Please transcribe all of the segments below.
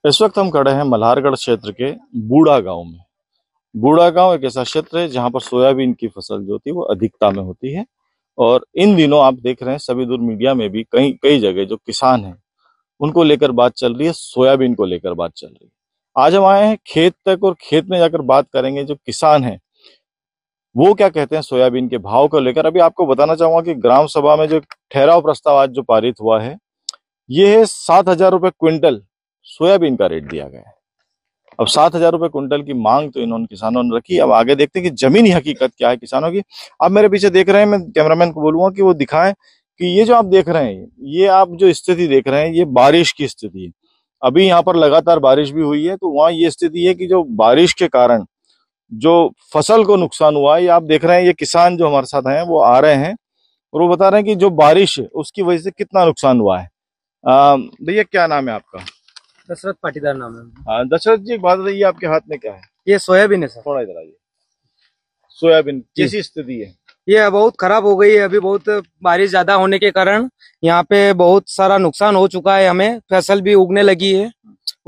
इस वक्त हम खड़े हैं मल्हारगढ़ क्षेत्र के बूढ़ा गांव में। बूढ़ा गांव एक ऐसा क्षेत्र है जहां पर सोयाबीन की फसल जो होती है वो अधिकता में होती है। और इन दिनों आप देख रहे हैं सभी दूर मीडिया में भी कई कई जगह जो किसान हैं उनको लेकर बात चल रही है, सोयाबीन को लेकर बात चल रही है। आज हम आए हैं खेत तक और खेत में जाकर बात करेंगे जो किसान हैं वो क्या कहते हैं सोयाबीन के भाव को लेकर। अभी आपको बताना चाहूंगा कि ग्राम सभा में जो ठहराव प्रस्ताव आज जो पारित हुआ है ये है 7,000 रुपये क्विंटल सोयाबीन का रेट दिया गया है। अब 7,000 रुपये क्विंटल की मांग तो इन्होंने किसानों ने रखी। अब आगे देखते हैं कि जमीनी हकीकत क्या है किसानों की। आप मेरे पीछे देख रहे हैं, मैं कैमरामैन को बोलूंगा कि वो दिखाएं कि ये जो आप देख रहे हैं, ये आप जो स्थिति देख रहे हैं ये बारिश की स्थिति है। अभी यहाँ पर लगातार बारिश भी हुई है, तो वहाँ ये स्थिति है कि जो बारिश के कारण जो फसल को नुकसान हुआ है, ये आप देख रहे हैं। ये किसान जो हमारे साथ हैं वो आ रहे हैं और वो बता रहे हैं कि जो बारिश है उसकी वजह से कितना नुकसान हुआ है। भैया क्या नाम है आपका? दशरथ पाटीदार नाम है। हाँ दशरथ जी, एक बात बताइए, आपके हाथ में क्या है? ये सोयाबीन है सर। थोड़ा इधर आइए। सोयाबीन कैसी स्थिति है? ये बहुत खराब हो गई है। अभी बहुत बारिश ज्यादा होने के कारण यहाँ पे बहुत सारा नुकसान हो चुका है। हमें फसल भी उगने लगी है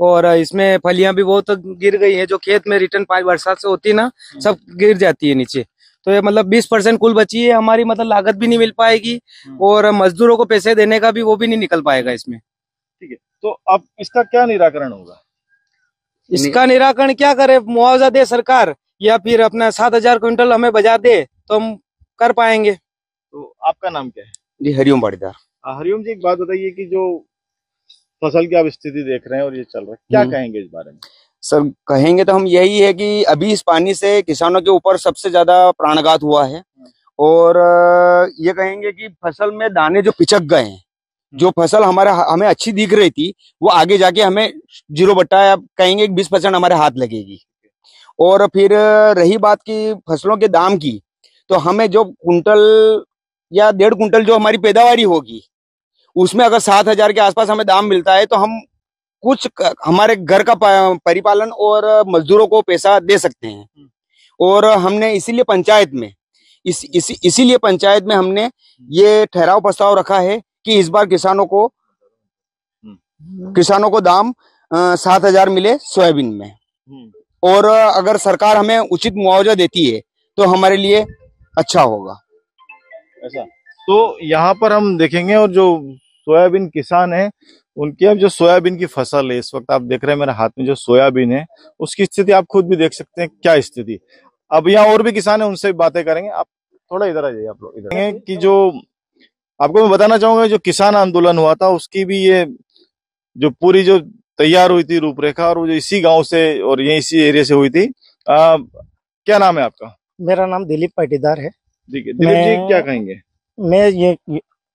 और इसमें फलियां भी बहुत गिर गई है। जो खेत में रिटर्न पाई बरसात से होती है ना, सब गिर जाती है नीचे। तो ये मतलब 20% कुल बची है हमारी, मतलब लागत भी नहीं मिल पाएगी और मजदूरों को पैसे देने का भी वो भी नहीं निकल पाएगा इसमें। ठीक है, तो अब इसका क्या निराकरण होगा? इसका निराकरण क्या करे, मुआवजा दे सरकार या फिर अपना 7,000 क्विंटल हमें बजा दे तो हम कर पाएंगे। तो आपका नाम क्या है? जी हरिओम पाटीदार। हरिओम जी, एक बात बताइए कि जो फसल की आप स्थिति देख रहे हैं और ये चल रहा है, क्या कहेंगे इस बारे में? सर कहेंगे तो हम यही है कि अभी इस पानी से किसानों के ऊपर सबसे ज्यादा प्राणघात हुआ है। और ये कहेंगे कि फसल में दाने जो पिचक गए हैं, जो फसल हमें अच्छी दिख रही थी वो आगे जाके हमें 0 बट्टा या कहेंगे 20% हमारे हाथ लगेगी। और फिर रही बात की फसलों के दाम की, तो हमें जो कुंटल या 1.5 कुंटल जो हमारी पैदावारी होगी उसमें अगर 7,000 के आसपास हमें दाम मिलता है तो हम कुछ हमारे घर का परिपालन और मजदूरों को पैसा दे सकते हैं। और हमने इसीलिए पंचायत में इसीलिए पंचायत में हमने ये ठहराव प्रस्ताव रखा है कि इस बार किसानों को दाम 7,000 मिले सोयाबीन में। और अगर सरकार हमें उचित मुआवजा देती है तो हमारे लिए अच्छा होगा। ऐसा तो यहाँ पर हम देखेंगे। और जो सोयाबीन किसान है उनकी अब जो सोयाबीन की फसल है, इस वक्त आप देख रहे हैं मेरे हाथ में जो सोयाबीन है उसकी स्थिति आप खुद भी देख सकते हैं क्या स्थिति। अब यहाँ और भी किसान है, उनसे भी बातें करेंगे। आप थोड़ा इधर आ जाइए। आप लोग इधर हैं कि जो आपको मैं बताना चाहूंगा, जो किसान आंदोलन हुआ था उसकी भी ये जो पूरी जो तैयार हुई थी रूपरेखा, और वो जो इसी गांव से और ये इसी एरिया से हुई थी। क्या नाम है आपका? मेरा नाम दिलीप पाटीदार है। ठीक है दिलीप जी, क्या कहेंगे? मैं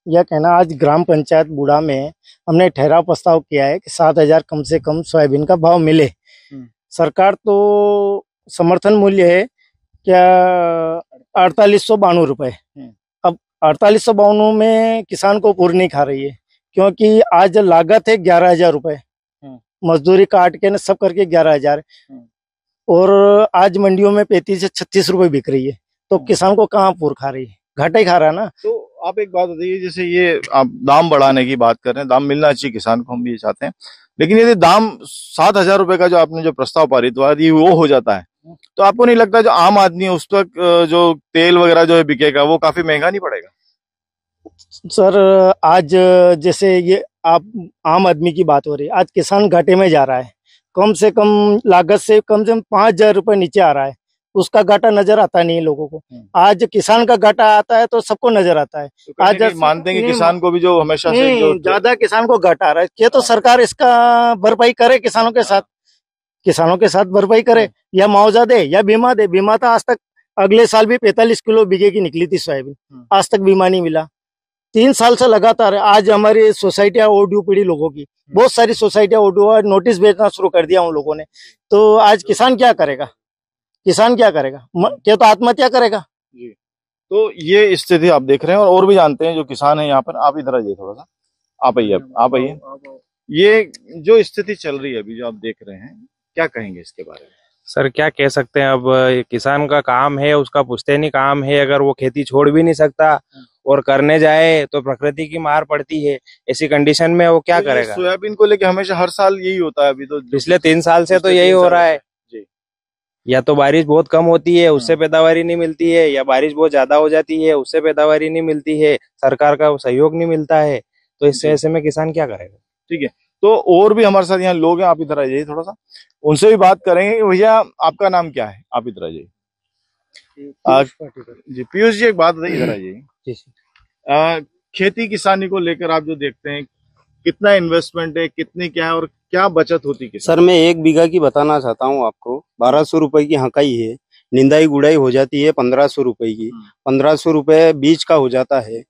यह कहना, आज ग्राम पंचायत बूढ़ा में हमने ठहराव प्रस्ताव किया है कि 7,000 कम से कम सोयाबीन का भाव मिले। सरकार तो समर्थन मूल्य है क्या 4892 रुपए। अब 4892 में किसान को पूरी नहीं खा रही है, क्योंकि आज लागत है 11,000 रुपए, मजदूरी काट के न सब करके 11,000, और आज मंडियों में 35 से 36 रुपए बिक रही है। तो किसान को कहाँ पूर खा रही है, घाटा ही खा रहा है ना। तो आप एक बात बताइए, जैसे ये आप दाम बढ़ाने की बात कर रहे हैं, दाम मिलना चाहिए किसान को, हम भी ये चाहते हैं, लेकिन यदि दाम 7,000 रुपए का जो आपने जो प्रस्ताव पारित हुआ यदि वो हो जाता है तो आपको नहीं लगता जो आम आदमी है उस तक जो तेल वगैरह जो है बिकेगा वो काफी महंगा नहीं पड़ेगा? सर आज जैसे ये आप आम आदमी की बात हो रही है, आज किसान घाटे में जा रहा है। कम से कम लागत से कम 5,000 रुपए नीचे आ रहा है, उसका घाटा नजर आता नहीं है लोगों को। आज किसान का घाटा आता है तो सबको नजर आता है। तो आज मानते हैं कि किसान को भी जो हमेशा से जो ज्यादा किसान को घाटा आ रहा है, ये तो सरकार इसका भरपाई करे, किसानों के साथ भरपाई करे, या मुआवजा दे या बीमा दे। बीमा तो आज तक, अगले साल भी 45 किलो बीघे की निकली थी सोयाबीन, आज तक बीमा नहीं मिला। 3 साल से लगातार आज हमारी सोसाइटियां ओड्यू पड़ी लोगों की, बहुत सारी सोसाइटियां ओड्यू, नोटिस भेजना शुरू कर दिया उन लोगों ने। तो आज किसान क्या करेगा? क्या तो आत्महत्या करेगा जी। तो ये स्थिति आप देख रहे हैं और भी जानते हैं जो किसान है यहाँ पर। आप इधर आइए, थोड़ा सा आप आइए। ये जो स्थिति चल रही है अभी जो आप देख रहे हैं, क्या कहेंगे इसके बारे में? सर क्या कह सकते हैं, अब किसान का काम है, उसका पुश्तैनी काम है। अगर वो खेती छोड़ भी नहीं सकता और करने जाए तो प्रकृति की मार पड़ती है। ऐसी कंडीशन में वो क्या तो ये करेगा? सोयाबीन को लेके हमेशा हर साल यही होता है, अभी तो पिछले 3 साल से तो पिछले यही 3 हो साल रहा से। है। जी। या तो बारिश बहुत कम होती है, उससे पैदावारी नहीं मिलती है, या बारिश बहुत ज्यादा हो जाती है, उससे पैदावारी नहीं मिलती है, सरकार का सहयोग नहीं मिलता है। तो इससे ऐसे में किसान क्या करेगा? ठीक है, तो और भी हमारे साथ यहाँ लोग हैं, आप इधर आ जाइए थोड़ा सा, उनसे भी बात करेंगे। भैया आपका नाम क्या है? आप इधर आ जाइए। जी पीयूष जी, एक बात बताइए, इधर आ जाइए। खेती किसानी को लेकर आप जो देखते हैं, कितना इन्वेस्टमेंट है, कितनी क्या है और क्या बचत होती है? सर मैं 1 बीघा की बताना चाहता हूँ आपको। 1200 रुपए की हकाई है, निंदाई गुड़ाई हो जाती है 1500 रुपए की। 1500 रुपए बीज का हो जाता है,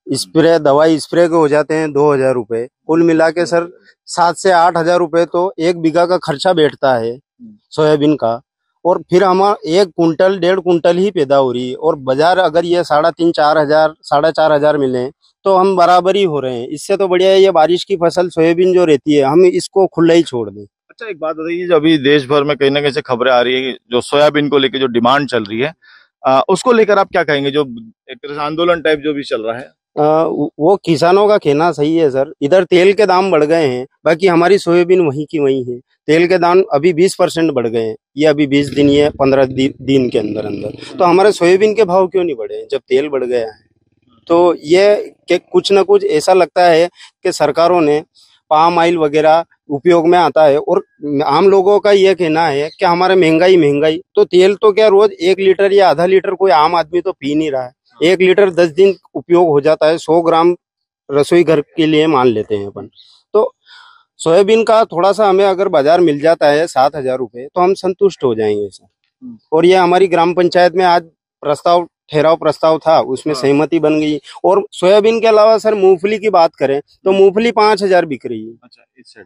स्प्रे दवाई स्प्रे के हो जाते हैं 2000 रुपए। कुल मिला के सर 7 से 8000 रुपए तो 1 बीघा का खर्चा बैठता है सोयाबीन का। और फिर हम 1 कुंटल 1.5 कुंटल ही पैदा हो रही है, और बाजार अगर ये 3,500 4,000 4,500 मिले तो हम बराबर ही हो रहे हैं। इससे तो बढ़िया है ये बारिश की फसल सोयाबीन जो रहती है, हम इसको खुला ही छोड़ दें। अच्छा एक बात बताइए, जो अभी देश भर में कहीं ना कहीं से खबरें आ रही है, जो सोयाबीन को लेकर जो डिमांड चल रही है, उसको लेकर आप क्या कहेंगे? जो एक तरह से आंदोलन टाइप जो भी चल रहा है, वो किसानों का कहना सही है सर। इधर तेल के दाम बढ़ गए हैं, बाकी हमारी सोयाबीन वहीं की वहीं है। तेल के दाम अभी 20% बढ़ गए हैं, ये अभी 20 दिन या 15 दिन के अंदर अंदर। तो हमारे सोयाबीन के भाव क्यों नहीं बढ़े जब तेल बढ़ गया है? तो ये कुछ ना कुछ ऐसा लगता है कि सरकारों ने पाम ऑयल वगैरह उपयोग में आता है, और आम लोगों का ये कहना है कि हमारे महंगाई तो तेल तो क्या रोज 1 लीटर या आधा लीटर कोई आम आदमी तो पी नहीं रहा है। 1 लीटर 10 दिन उपयोग हो जाता है, 100 ग्राम रसोई घर के लिए मान लेते हैं अपन। तो सोयाबीन का थोड़ा सा हमें अगर बाजार मिल जाता है 7,000 रुपए तो हम संतुष्ट हो जाएंगे सर। और ये हमारी ग्राम पंचायत में आज ठहराव प्रस्ताव था, उसमें सहमति बन गई। और सोयाबीन के अलावा सर मूंगफली की बात करें तो मूंगफली 5,000 बिक रही है। अच्छा इस साइड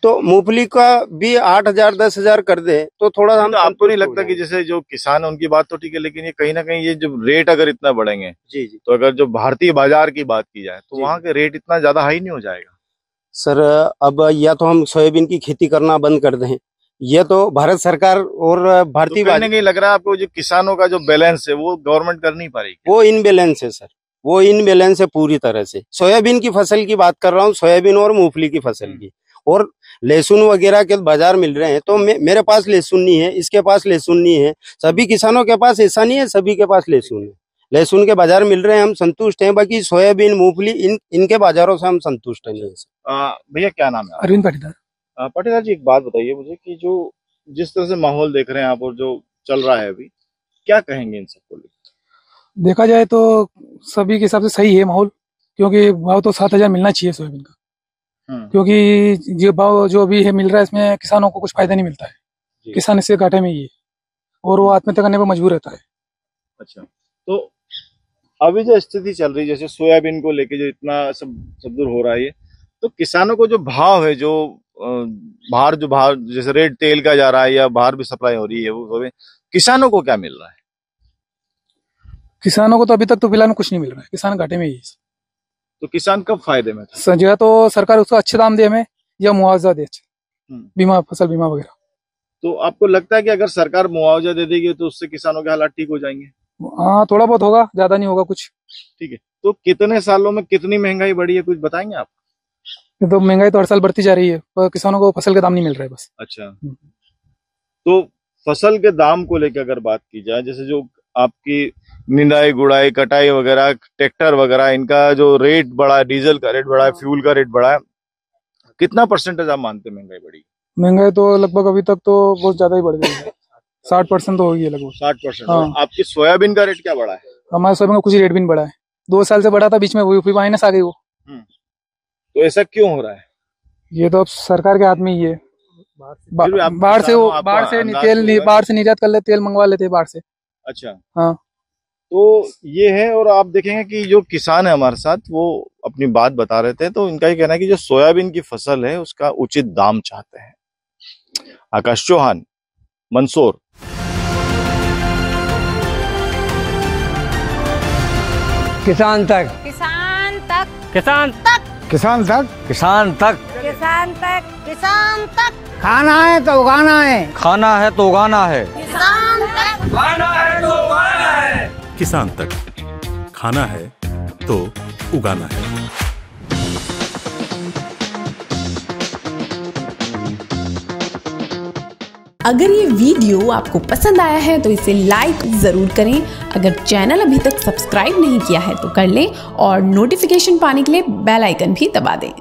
तो मूंगफली का भी 8,000 10,000 कर दे तो थोड़ा हम। तो आपको नहीं लगता कि जैसे जो किसान है उनकी बात तो ठीक है, लेकिन ये कहीं ना कहीं ये जो रेट अगर इतना बढ़ेंगे जी तो अगर जो भारतीय बाजार की बात की जाए तो वहाँ के रेट इतना ज्यादा हाई नहीं हो जाएगा? सर अब या तो हम सोयाबीन की खेती करना बंद कर दें, ये तो भारत सरकार और भारतीय तो कहीं ना कहीं लग रहा है आपको जो किसानों का जो बैलेंस है वो गवर्नमेंट कर नहीं पा रही। वो इनबैलेंस है सर, वो इनबैलेंस है पूरी तरह से। सोयाबीन की फसल की बात कर रहा हूँ, सोयाबीन और मूंगफली की फसल की। और लहसुन वगैरह के बाजार मिल रहे हैं, तो मेरे पास लहसुन नहीं है, इसके पास लहसुन नहीं है, सभी किसानों के पास ऐसा नहीं है, सभी के पास लहसुन है। लहसुन के बाजार मिल रहे हैं, हम संतुष्ट हैं। बाकी सोयाबीन मूंगफली इनके बाजारों से हम संतुष्ट नहीं है। भैया क्या नाम है? अरविंद पाटीदार। पाटीदार जी एक बात बताइए मुझे कि जो जिस तरह से माहौल देख रहे हैं आप और जो चल रहा है अभी, क्या कहेंगे इन सबको लेकर? देखा जाए तो सभी के हिसाब से सही है माहौल, क्योंकि भाव तो 7,000 मिलना चाहिए सोयाबीन का। क्योंकि जो भाव जो अभी है मिल रहा है, इसमें किसानों को कुछ फायदा नहीं मिलता है। किसान इससे घाटे में ही है और वो आत्महत्या करने पर मजबूर रहता है। अच्छा, तो अभी जो स्थिति चल रही है जैसे सोयाबीन को लेके जो इतना सब दूर हो रहा है, तो किसानों को जो भाव है, जो बाहर जैसे रेट तेल का जा रहा है या बाहर भी सप्लाई हो रही है, वो किसानों को क्या मिल रहा है? किसानों को तो अभी तक तो फिलहाल कुछ नहीं मिल रहा है, किसान घाटे में ही है। तो किसान कब फायदे में था? संजय तो सरकार उसका अच्छे दाम दे हमें, या मुआवजा दे, बीमा, फसल बीमा वगैरह। तो आपको लगता है कि अगर सरकार मुआवजा दे देगी तो उससे किसानों के हालात ठीक हो जाएंगे? हाँ थोड़ा बहुत होगा, ज्यादा नहीं होगा कुछ। ठीक है, तो कितने सालों में कितनी महंगाई बढ़ी है, कुछ बताएंगे आप? तो महंगाई तो हर साल बढ़ती जा रही है, पर किसानों को फसल के दाम नहीं मिल रहा है बस। अच्छा, तो फसल के दाम को लेकर अगर बात की जाए, जैसे जो आपकी निंदाई गुड़ाई कटाई वगैरह ट्रैक्टर वगैरह, इनका जो रेट बढ़ा है, डीजल का रेट बढ़ा है, फ्यूल का रेट बढ़ा है, कितना परसेंटेज आप मानते हैं महंगाई बढ़ी? महंगाई तो लगभग अभी तक तो बहुत ज्यादा ही बढ़ गई है, 60% तो हो गई है लगभग। 60%? हाँ। आपकी सोयाबीन का रेट क्या बढ़ा है? हमारे सोयाबीन का कुछ रेट भी नहीं बढ़ा है, 2 साल से बढ़ा था, बीच में वो माइनस आ गई वो। तो ऐसा क्यों हो रहा है? ये तो अब सरकार के हाथ में ही है। बाहर से निर्यात कर लेते, तेल मंगवा लेते बाहर से। अच्छा, हाँ, तो ये है। और आप देखेंगे कि जो किसान है हमारे साथ, वो अपनी बात बता रहे थे, तो इनका ये कहना है कि जो सोयाबीन की फसल है उसका उचित दाम चाहते हैं। आकाश चौहान, मंदसौर। किसान तक, किसान तक, किसान तक, किसान तक, किसान तक, किसान तक, किसान तक। खाना है तो उगाना है, खाना है तो उगाना है, किसान तक, खाना है तो उगाना है। किसान तक, खाना है तो उगाना है। अगर ये वीडियो आपको पसंद आया है तो इसे लाइक ज़रूर करें। अगर चैनल अभी तक सब्सक्राइब नहीं किया है तो कर लें और नोटिफिकेशन पाने के लिए बेल आइकन भी दबा दें।